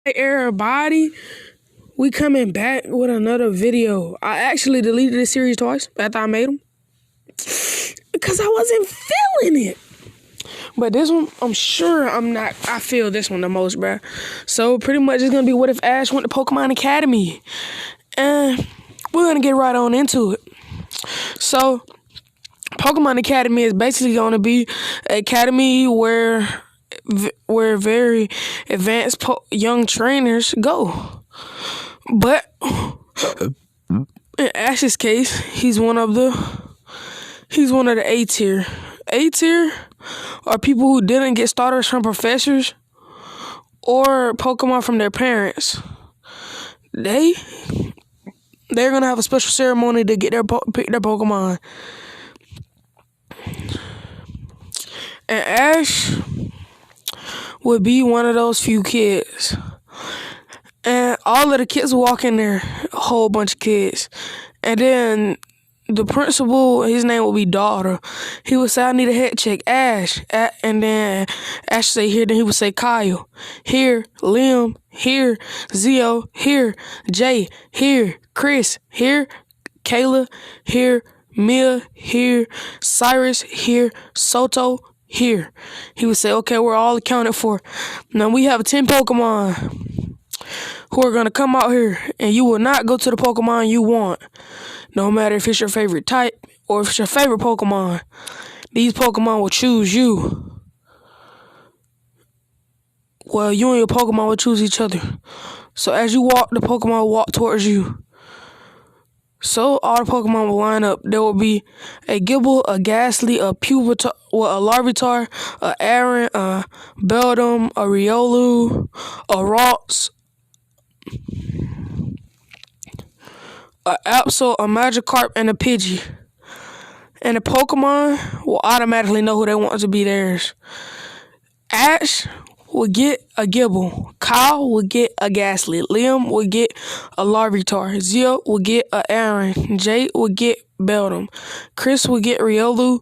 Hey everybody, we coming back with another video. I actually deleted this series twice after I made them because I wasn't feeling it. But this one, I'm sure I feel this one the most, bruh. So pretty much it's gonna be what if Ash went to Pokemon Academy, and we're gonna get right on into it. So Pokemon Academy is basically gonna be an academy where very advanced young trainers go. But in Ash's case, he's one of the A tier. A tier are people who didn't get starters from professors or Pokemon from their parents. They're gonna have a special ceremony to get pick their Pokemon. And Ash would be one of those few kids. And all of the kids walk in there, a whole bunch of kids. And then the principal, his name would be Daughter. He would say, I need a head check, Ash. And then Ash say here, then he would say Kyle. Here, Liam. Here, Zio. Here, Jay. Here, Chris. Here, Kayla. Here, Mia. Here, Cyrus. Here, Soto. Here. He would say, okay, we're all accounted for. Now we have 10 Pokemon who are going to come out here, and you will not go to the Pokemon you want. No matter if it's your favorite type or if it's your favorite Pokemon, these Pokemon will choose you. Well, you and your Pokemon will choose each other. So as you walk, the Pokemon will walk towards you. So all the Pokemon will line up. There will be a Gible, a Ghastly, a Pupitar, a Larvitar, a Aaron, a Beldum, a Riolu, a Ralts, a Absol, a Magikarp, and a Pidgey. And the Pokemon will automatically know who they want to be theirs. Ash will get a Gible. Kyle will get a Ghastly. Liam will get a Larvitar. Zio will get a Aaron. Jay will get Beldum. Chris will get Riolu.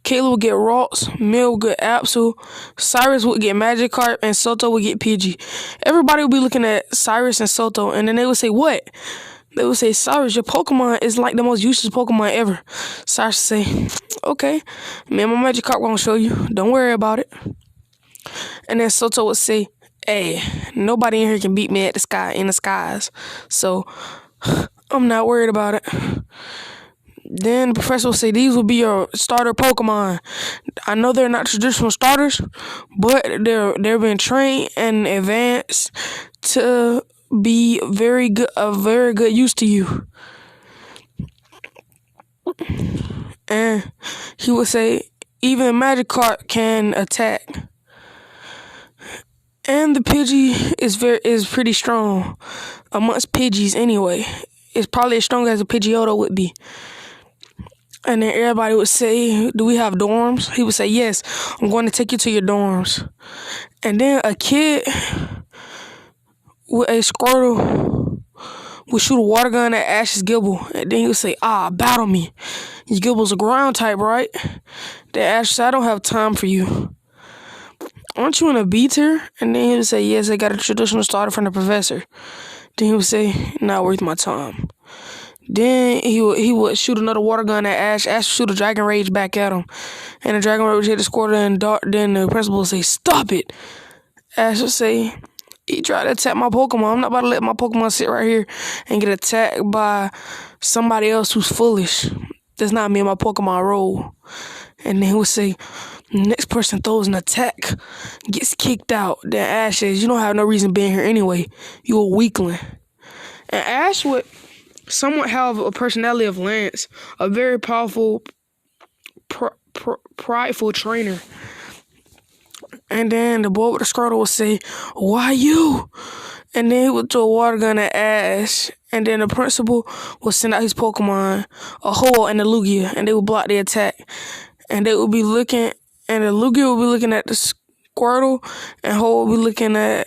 Kayla will get Ralts. Mil will get Absol. Cyrus will get Magikarp. And Soto will get Pidgey. Everybody will be looking at Cyrus and Soto, and then they will say, what? They would say, Cyrus, your Pokemon is like the most useless Pokemon ever. Cyrus would say, okay, man, my Magikarp won't show you. Don't worry about it. And then Soto would say, hey, nobody in here can beat me in the skies. So I'm not worried about it. Then the professor will say, these will be your starter Pokemon. I know they're not traditional starters, but they're being trained and advanced to be of very good use to you. And he would say, even Magikarp can attack. And the Pidgey is pretty strong amongst Pidgeys anyway. It's probably as strong as a Pidgeotto would be. And then everybody would say, do we have dorms? He would say, yes, I'm going to take you to your dorms. And then a kid with a Squirtle would shoot a water gun at Ash's Gible. And then he would say, battle me. Your Gible's a ground type, right? Then Ash said, I don't have time for you. Aren't you in a B tier? And then he would say, yes, I got a traditional starter from the professor. Then he would say, not worth my time. Then he would shoot another water gun at Ash. Ash would shoot a Dragon Rage back at him. And the Dragon Rage would hit the Squirtle, and then the principal would say, stop it. Ash would say, he tried to attack my Pokemon. I'm not about to let my Pokemon sit right here and get attacked by somebody else who's foolish. That's not me and my Pokemon roll. And then he would say, the next person throws an attack, gets kicked out. Then Ash says, you don't have no reason being here anyway. You a weakling. And Ash would somewhat have a personality of Lance, a very powerful, prideful trainer. And then the boy with the Squirtle would say, why you? And then he would throw a water gun at Ash. And then the principal would send out his Pokemon, a Ho and a Lugia, and they would block the attack. And they would be looking, and the Lugia would be looking at the Squirtle, and Ho would be looking at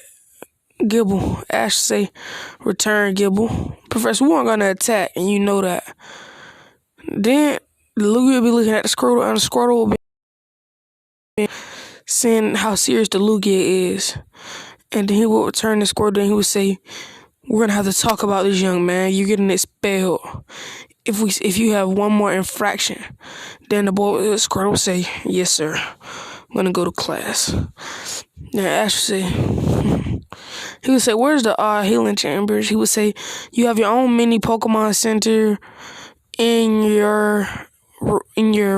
Gible. Ash would say, return, Gible. Professor, we weren't going to attack, and you know that. Then the Lugia would be looking at the Squirtle, and the Squirtle would be saying how serious the Lugia is. And then he would return the Squirtle and he would say, "We're gonna have to talk about this, young man. You're getting expelled. If you have one more infraction." Then the Squirtle would say, "Yes, sir. I'm gonna go to class." Then Ash would say, he would say, "Where's the healing chambers?" He would say, "You have your own mini Pokemon Center in your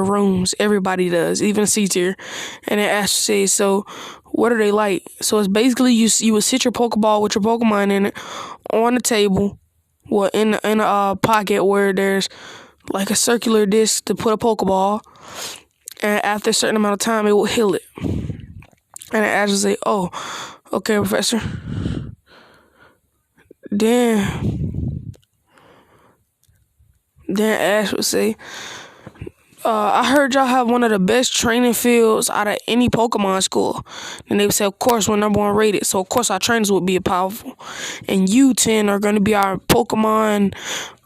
rooms. Everybody does, even C tier." And then Ash would say, "So what are they like?" So it's basically you would sit your Pokeball with your Pokemon in it on the table, well, in a pocket where there's like a circular disc to put a Pokeball, and after a certain amount of time, it will heal it. And Ash would say, "Oh, okay, Professor." Then Ash would say, "I heard y'all have one of the best training fields out of any Pokemon school." And they would say, "Of course, we're #1 rated, so of course our trainers would be powerful. And you 10 are going to be our Pokemon,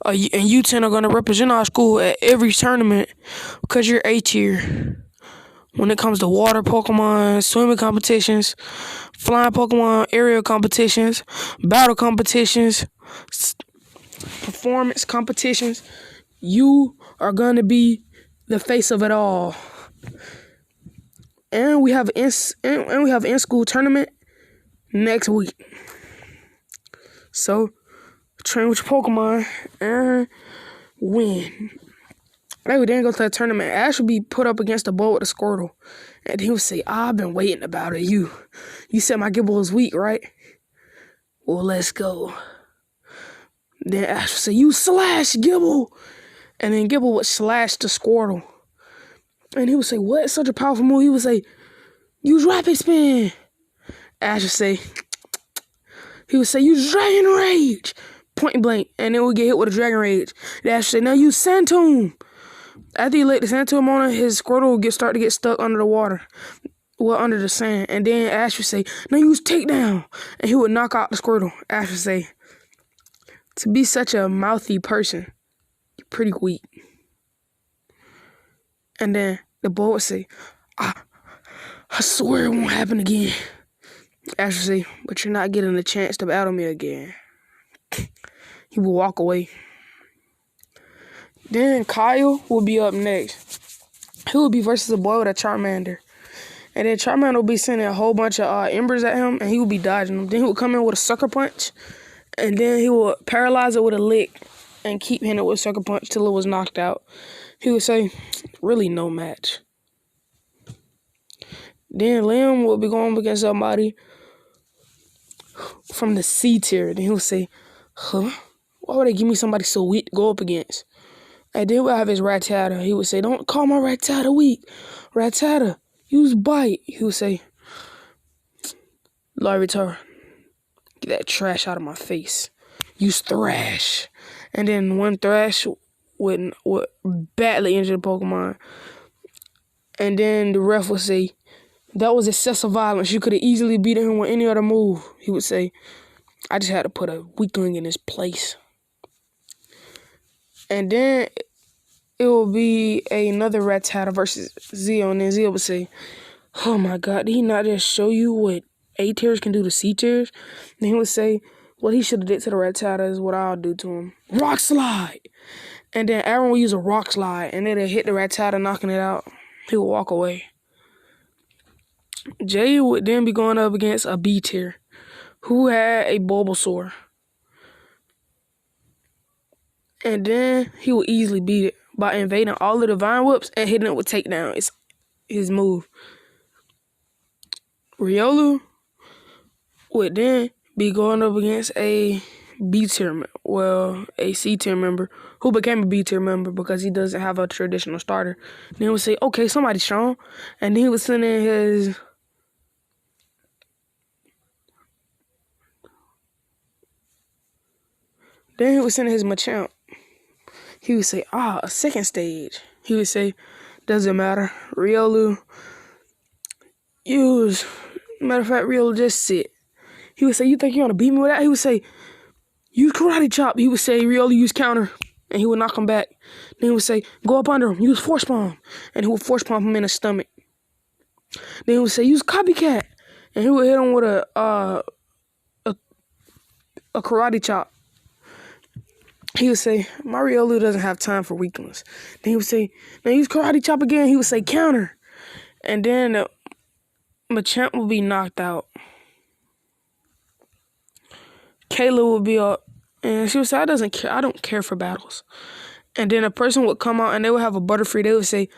and you 10 are going to represent our school at every tournament because you're A tier. When it comes to water Pokemon, swimming competitions, flying Pokemon, aerial competitions, battle competitions, performance competitions, you are going to be the face of it all. And we have in-school tournament next week. So train with your Pokemon and win." They would then go to the tournament. Ash would be put up against the bull with a Squirtle. And he would say, "I've been waiting about it. You said my Gible was weak, right? Well, let's go." Then Ash would say, "You slash Gible." And then Gible would slash the Squirtle. And he would say, "What? It's such a powerful move." He would say, "Use Rapid Spin." Ash would say, "Use Dragon Rage." Point blank. And then we'd get hit with a Dragon Rage. Then Ash would say, "Now use Sand Tomb." After he lit the Sand Tomb on it, his Squirtle would start to get stuck under the water. Well, under the sand. And then Ash would say, "Now use Takedown." And he would knock out the Squirtle. Ash would say, "To be such a mouthy person, you're pretty weak." And then the boy would say, I swear it won't happen again." Ash would say, "But you're not getting a chance to battle me again." He would walk away. Then Kyle will be up next. He will be versus a boy with a Charmander. And then Charmander will be sending a whole bunch of embers at him, and he will be dodging them. Then he will come in with a Sucker Punch, and then he will paralyze it with a Lick and keep hitting it with a Sucker Punch till it was knocked out. He would say, "Really no match." Then Liam will be going up against somebody from the C tier. Then he would say, "Huh? Why would they give me somebody so weak to go up against?" And then we'll have his Rattata. He would say, "Don't call my Rattata weak. Rattata, use Bite." He would say, "Larvitar, get that trash out of my face. Use Thrash." And then one Thrash would badly injure the Pokemon. And then the ref would say, "That was excessive violence. You could have easily beaten him with any other move." He would say, "I just had to put a weakling in his place." And then it will be another Rattata versus Zeo. And then Zeo would say, "Oh my God, did he not just show you what A tiers can do to C tiers?" And he would say, "What he should have did to the Rattata is what I'll do to him. Rock Slide." And then Aaron will use a Rock Slide, and then it'll hit the Rattata, knocking it out. He will walk away. Jay would then be going up against a B tier who had a Bulbasaur. And then he will easily beat it by invading all the Divine Whips and hitting it with Takedown. It's his move. Riolu would then be going up against a B tier, a C tier member who became a B tier member because he doesn't have a traditional starter. Then he would say, "Okay, somebody's strong." And then he would send in his Machamp. He would say, "A second stage." He would say, "Doesn't matter. Riolu, use. Matter of fact, Riolu, just sit." He would say, "You think you're going to beat me with that?" He would say, "Use Karate Chop." He would say, "Riolu, use Counter." And he would knock him back. Then he would say, "Go up under him. Use Force Palm." And he would Force Palm him in the stomach. Then he would say, "Use Copycat." And he would hit him with a a karate chop. He would say, Mariolu doesn't have time for weaklings. Then he would say, now use karate chop again. He would say, counter. And then Machamp would be knocked out. Kayla would be up. And she would say, I don't care for battles. And then a person would come out and they would have a Butterfree. They would say,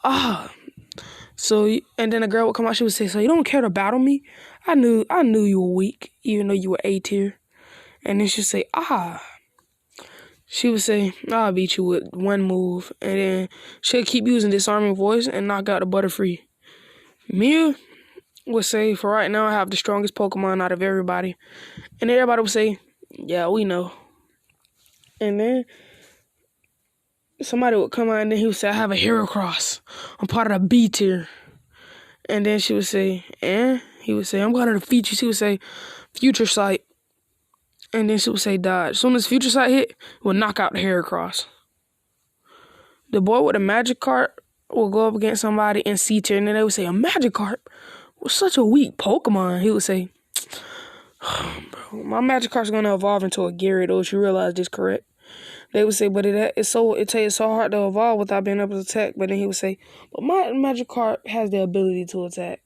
and then a girl would come out, she would say, so you don't care to battle me? I knew you were weak, even though you were A tier. And then she'd say, She would say, I'll beat you with one move. And then she'd keep using disarming voice and knock out the Butterfree. Mia would say, for right now, I have the strongest Pokemon out of everybody. And everybody would say, yeah, we know. And then somebody would come out and then he would say, I have a Heracross. I'm part of the B tier. And then she would say, and? He would say, I'm going to defeat you. She would say, Future Sight. And then she would say, dodge. As soon as Future Sight hit, it would knock out the Heracross. The boy with a Magikarp will go up against somebody in C tier, and then they would say, a Magikarp was such a weak Pokemon. He would say, bro, my Magikarp's going to evolve into a Gyarados. You realize this, correct? They would say, but it takes so hard to evolve without being able to attack. But then he would say, but my Magikarp has the ability to attack.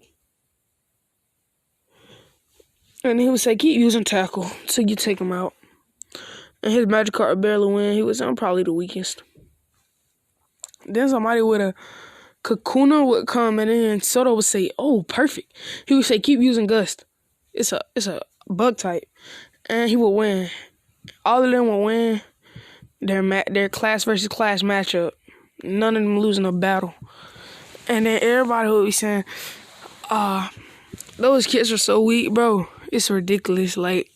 And he would say, keep using tackle till you take him out. And his Magikarp would barely win. He would say, I'm probably the weakest. Then somebody with a Kakuna would come and then Soto would say, oh, perfect. He would say, keep using Gust. It's a bug type. And he would win. All of them would win their class versus class matchup. None of them losing a battle. And then everybody would be saying, those kids are so weak, bro. It's ridiculous. Like,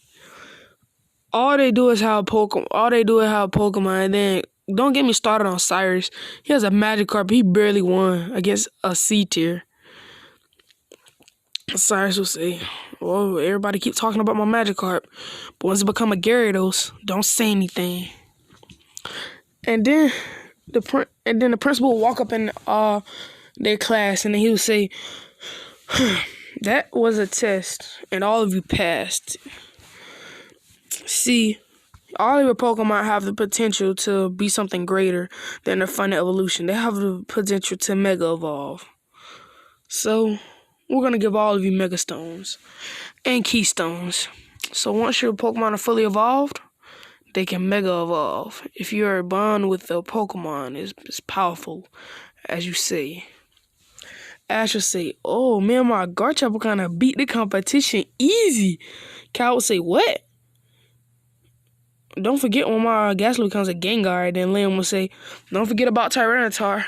all they do is have a Pokemon. And then, don't get me started on Cyrus. He has a Magikarp. He barely won against a C tier. Cyrus will say, well, everybody keep talking about my Magikarp. But once it become a Gyarados, don't say anything. And then the principal will walk up in their class and then he would say, that was a test and all of you passed. See, all of your Pokemon have the potential to be something greater than their final evolution. They have the potential to Mega Evolve. So, we're going to give all of you Mega Stones and Keystones. So, once your Pokemon are fully evolved, they can Mega Evolve. If your bond with the Pokemon is powerful, as you say. Ash will say, oh, me and my Garchomp will kind of beat the competition easy. Cal will say, what? Don't forget when my Gastly becomes a Gengar. Then Liam will say, don't forget about Tyranitar.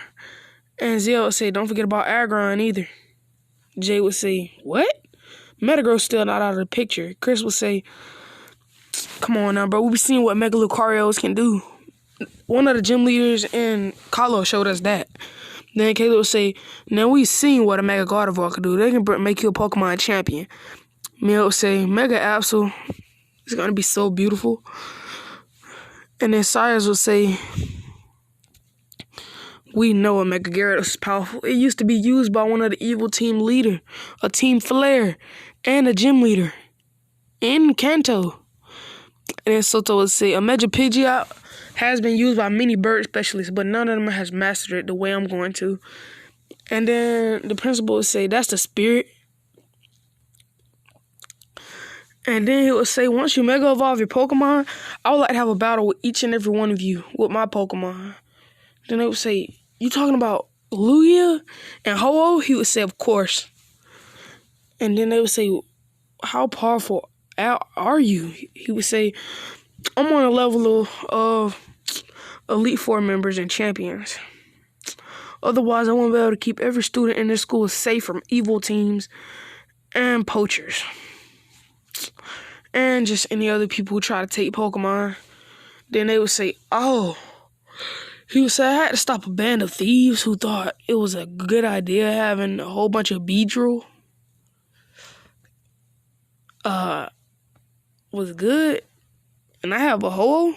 And Zell will say, don't forget about Aggron either. Jay would say, what? Metagross's still not out of the picture. Chris would say, come on now, bro. We be seeing what Mega Lucarios can do. One of the gym leaders in Kalos showed us that. Then Caleb would say, now we've seen what a Mega Gardevoir can do. They can make you a Pokemon champion. Mia would say, Mega Absol is going to be so beautiful. And then Cyrus would say, we know a Mega Gyarados is powerful. It used to be used by one of the evil team leader, a Team Flare, and a gym leader in Kanto. And then Soto would say, a Pidgeot has been used by many bird specialists, but none of them has mastered it the way I'm going to. And then the principal would say, that's the spirit. And then he would say, once you Mega Evolve your Pokemon, I would like to have a battle with each and every one of you with my Pokemon. Then they would say, you talking about Lugia and Ho-Oh? He would say, of course. And then they would say, how powerful are you? He would say, I'm on a level of Elite Four members and champions. Otherwise, I won't be able to keep every student in this school safe from evil teams and poachers. And just any other people who try to take Pokemon. Then they would say, oh. He would say, I had to stop a band of thieves who thought it was a good idea having a whole bunch of Beedrill. Was good. And I have a Ho-Oh.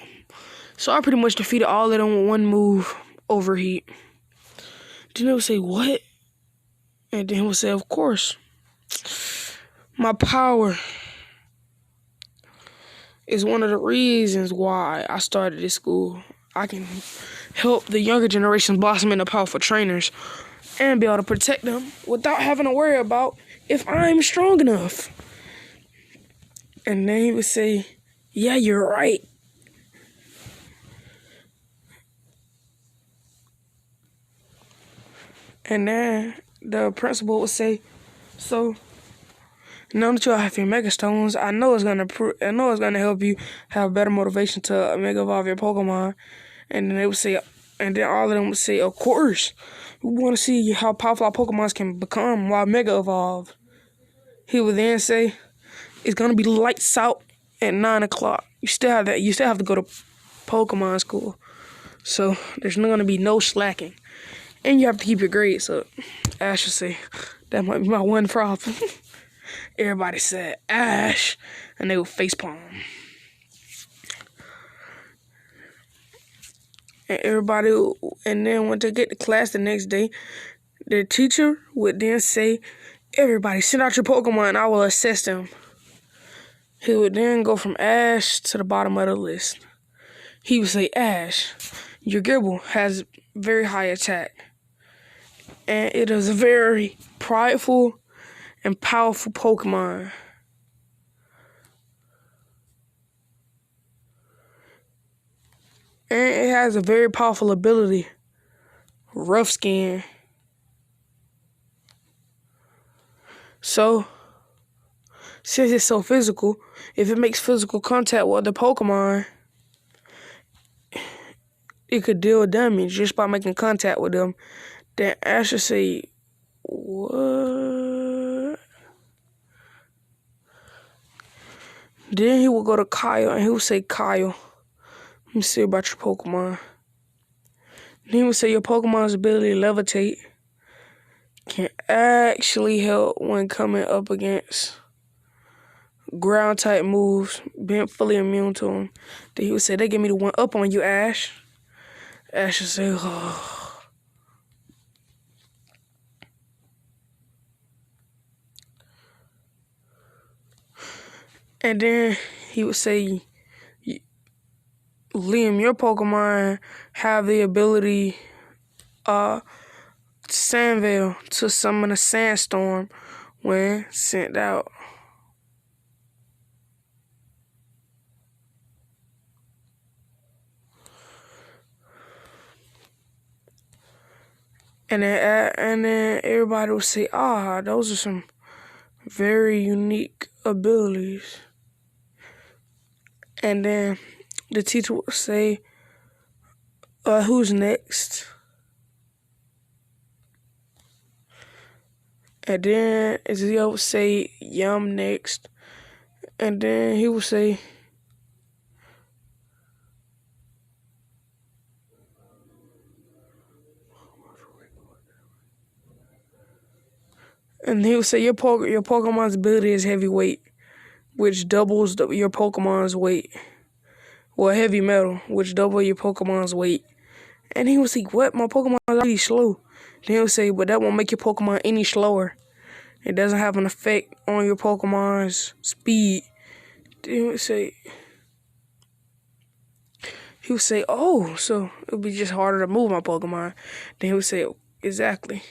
So I pretty much defeated all of them with one move, Overheat. Then they would say, what? And then he would say, of course. My power is one of the reasons why I started this school. I can help the younger generations blossom into powerful trainers and be able to protect them without having to worry about if I'm strong enough. And then he would say, yeah, you're right. And then the principal would say, so now that you have your Mega Stones, I know it's gonna help you have better motivation to Mega Evolve your Pokemon. And then they would say, and then all of them would say, of course, we want to see how powerful our Pokemons can become while Mega Evolve. He would then say, it's gonna be lights out at 9 o'clock. You still have to go to Pokemon school. So there's not gonna be no slacking. And you have to keep your grades up. Ash would say, that might be my one problem. Everybody said Ash, and they would facepalm. And then when they get to class the next day, the teacher would then say, everybody send out your Pokemon and I will assess them. He would then go from Ash to the bottom of the list. He would say, Ash, your Gible has very high attack. And it is a very prideful and powerful Pokemon. And it has a very powerful ability, Rough Skin. So, since it's so physical, if it makes physical contact with the Pokemon, it could deal damage just by making contact with them. Then Ash would say, what? Then he would go to Kyle and he would say, Kyle, let me see about your Pokemon. Then he would say your Pokemon's ability to levitate can actually help when coming up against ground type moves, being fully immune to them. Then he would say, they give me the one up on you, Ash. Ash would say, oh. And then he would say, Liam, your Pokemon have the ability, Sandvale, to summon a sandstorm when sent out. And then everybody would say, those are some very unique abilities. And then the teacher would say, who's next? And then Ezekiel would say, Yum next. And then he would say, your Pokemon's ability is heavyweight, which doubles your Pokemon's weight. Well, heavy metal, which double your Pokemon's weight. And he would say, what? My Pokemon is already slow. Then he would say, but that won't make your Pokemon any slower. It doesn't have an effect on your Pokemon's speed. Then he would say, oh, so it would be just harder to move my Pokemon. Then he would say, exactly.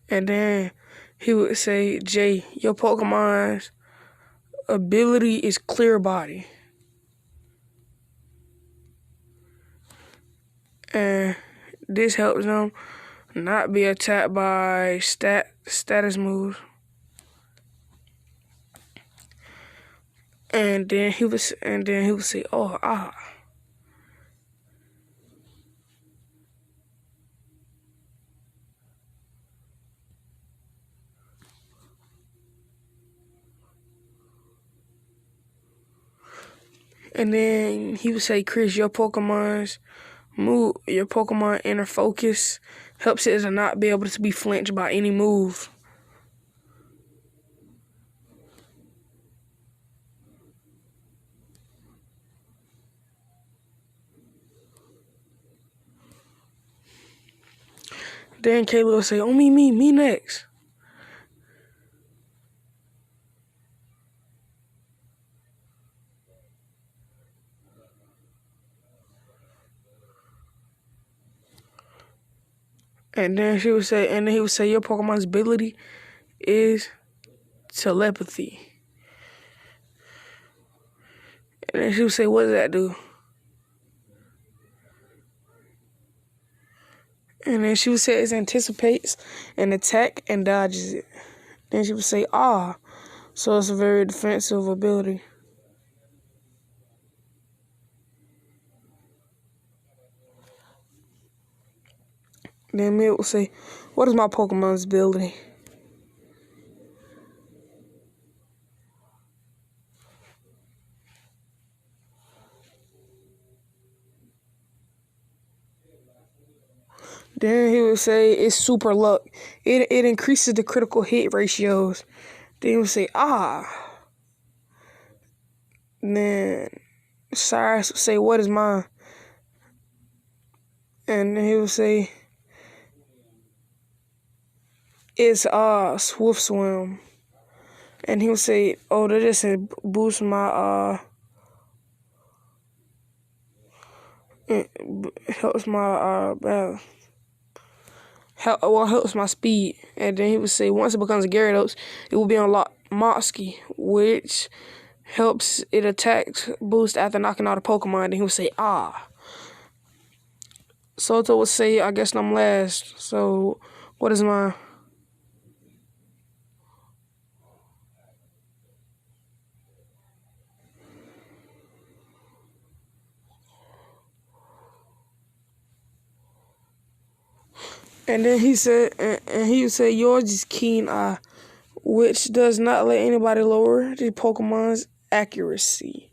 And then he would say, Jay, your Pokemon's ability is Clear Body. And this helps them not be attacked by status moves. And then he would say, oh, And then he would say, Chris, your Pokemon's inner focus helps it to not be able to be flinched by any move. Then Kayla would say, oh, me next. And then he would say, your Pokemon's ability is telepathy. And then she would say, what does that do? And then she would say it anticipates an attack and dodges it. Then she would say, so it's a very defensive ability. Then Mia would say, what is my Pokemon's ability? Then he would say it's super luck. It increases the critical hit ratios. Then he would say, And then Cyrus would say, what is mine? And then he would say, it's Swift Swim. And he would say, that just boosts my it helps my helps my speed. And then he would say once it becomes a Gyarados, it will be unlocked Moxie, which helps it attack boost after knocking out a Pokemon. And he would say, Soto would say, I guess I'm last. So what is mine? And then he said, and he would say, yours is Keen Eye, which does not let anybody lower the Pokemon's accuracy.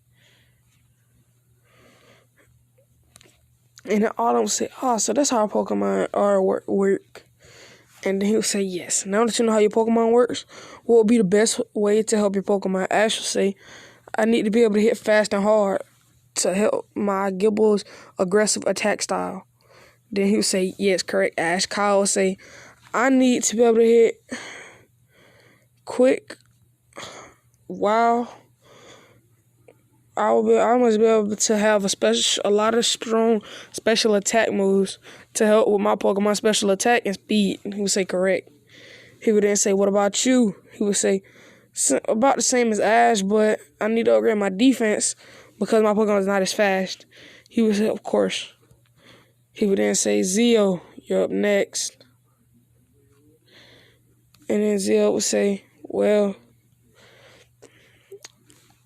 And then Autumn would say, so that's how Pokemon are work. And then he would say, yes. Now that you know how your Pokemon works, what would be the best way to help your Pokemon? Ash would say, I need to be able to hit fast and hard to help my Gibble's aggressive attack style. Then he would say, yes, correct, Ash. Kyle would say, I need to be able to hit quick. Wow. I must be able to have a lot of strong special attack moves to help with my Pokemon special attack and speed. He would say, correct. He would then say, what about you? He would say, about the same as Ash, but I need to upgrade my defense because my Pokemon is not as fast. He would say, of course. He would then say, Zeo, you're up next. And then Zeo would say, well,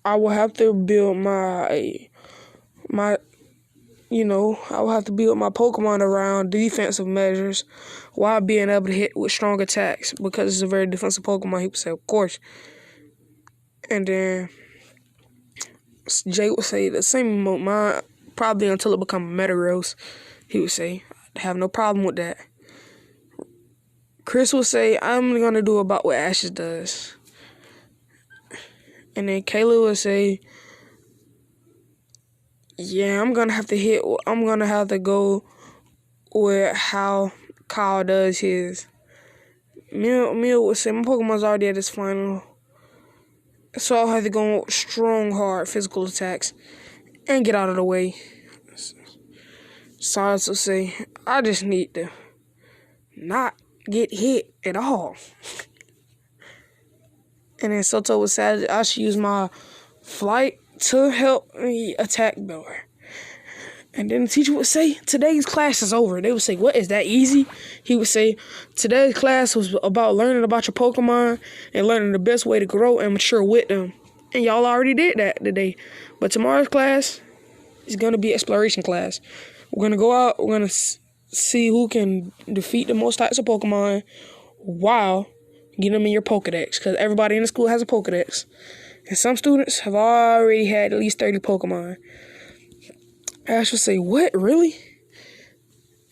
I will have to build I will have to build my Pokemon around defensive measures while being able to hit with strong attacks because it's a very defensive Pokemon. He would say, of course. And then Jay would say the same mine, probably until it becomes Metagross. He would say, I have no problem with that. Chris would say, I'm going to do about what Ashes does. And then Kayla would say, yeah, I'm going to have to go with how Kyle does his. Mia would say, my Pokemon's already at its final. So I'll have to go with strong, hard physical attacks and get out of the way. Cyrus will say, I just need to not get hit at all. And then Soto would say, I should use my flight to help me attack better. And then the teacher would say, today's class is over. They would say, what, is that easy? He would say, today's class was about learning about your Pokemon and learning the best way to grow and mature with them. And y'all already did that today. But tomorrow's class is going to be exploration class. We're going to go out, we're going to see who can defeat the most types of Pokemon while getting them in your Pokedex. Because everybody in the school has a Pokedex. And some students have already had at least 30 Pokemon. Ash would say, what, really?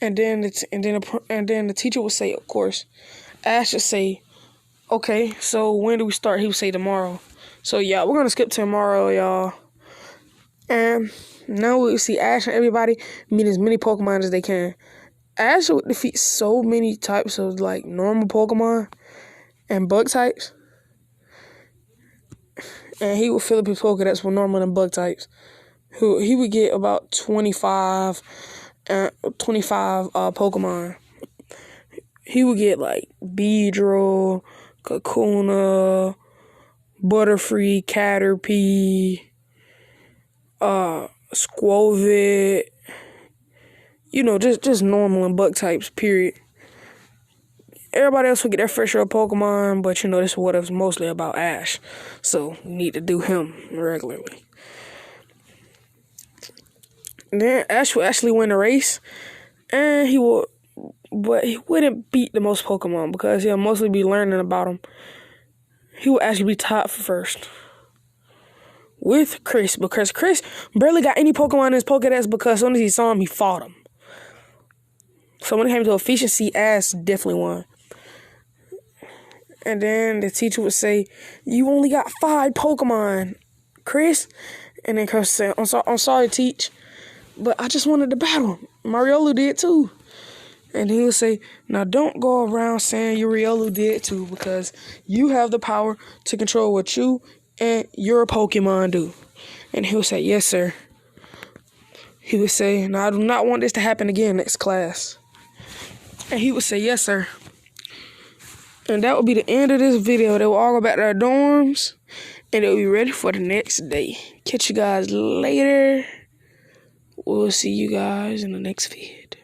And then the teacher would say, of course. Ash would say, okay, so when do we start? He would say tomorrow. So yeah, we're going to skip to tomorrow, y'all. And now we see Ash and everybody meet as many Pokemon as they can. Ash would defeat so many types of like normal Pokemon and bug types. And he would fill up his Pokedex with normal and bug types. He would get about 25 Pokemon. He would get like Beedrill, Kakuna, Butterfree, Caterpie, Squovit. Just normal and bug types, period. Everybody else would get their fair share of Pokemon, but this is what it's mostly about Ash. So you need to do him regularly. Then Ash would actually win the race, and but he wouldn't beat the most Pokemon because he'll mostly be learning about them. He would actually be tied for first with Chris, because Chris barely got any Pokemon in his Pokedex because as soon as he saw him, he fought him. So when it came to efficiency, Ash definitely won. And then the teacher would say, "You only got 5 Pokemon, Chris." And then Chris said, I'm sorry, teach, but I just wanted to battle. Mariolu did too. And he would say, "Now don't go around saying Urielu did too, because you have the power to control what you and your Pokemon do." And he would say, "Yes, sir." He would say, "Now I do not want this to happen again next class." And he would say, "Yes, sir." And that would be the end of this video. They will all go back to their dorms, and they'll be ready for the next day. Catch you guys later. We'll see you guys in the next vid.